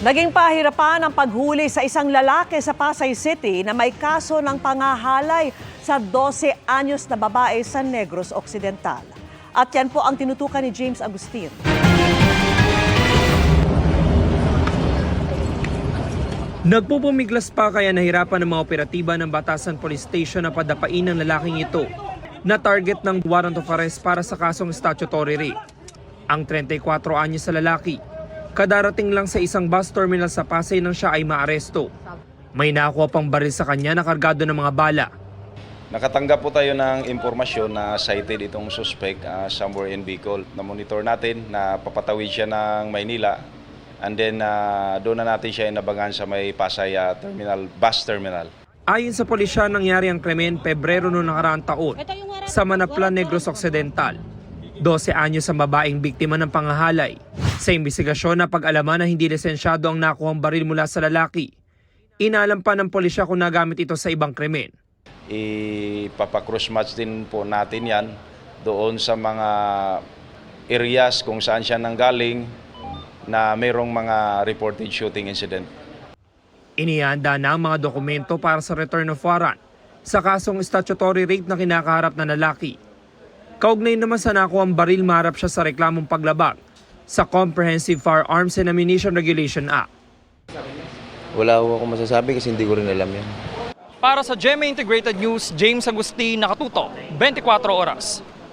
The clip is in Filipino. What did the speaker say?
Naging pahirapan ang paghuli sa isang lalaki sa Pasay City na may kaso ng pangahalay sa 12 anyos na babae sa Negros Occidental. At yan po ang tinutukan ni James Agustin. Nagpupumiglas pa kaya nahirapan ng mga operatiba ng Batasan Police Station na padapain ng lalaking ito na target ng warrant of arrest para sa kasong statutory rape. Ang 34 anyos sa lalaki, kadarating lang sa isang bus terminal sa Pasay nang siya ay maaresto. May nakuha pang baril sa kanya na kargado ng mga bala. Nakatanggap po tayo ng impormasyon na cited itong suspect somewhere in Bicol. Na-monitor natin na papatawid siya ng Maynila and then doon na natin siya inabangan sa may Pasay terminal, bus terminal. Ayon sa pulisya, nangyari ang krimen Pebrero noong nakaraang taon sa Manaplan, Negros Occidental. 12 anyos ang babaeng biktima ng pangahalay. Sa imbestigasyon na pag-alaman na hindi lisensyado ang nakuhang baril mula sa lalaki, inalam pa ng pulisya kung nagamit ito sa ibang krimen. Ipapakross-match din po natin yan doon sa mga areas kung saan siya nanggaling na mayroong mga reported shooting incident. Inihanda na ang mga dokumento para sa return of warrant sa kasong statutory rape na kinakaharap na lalaki. Kaugnay naman sa nakuhang baril, maharap siya sa reklamong paglabag sa Comprehensive Firearms and Ammunition Regulation Act. Wala ko masasabi kasi hindi ko rin alam yan. Para sa GMA Integrated News, James Agustin, nakatuto, 24 oras.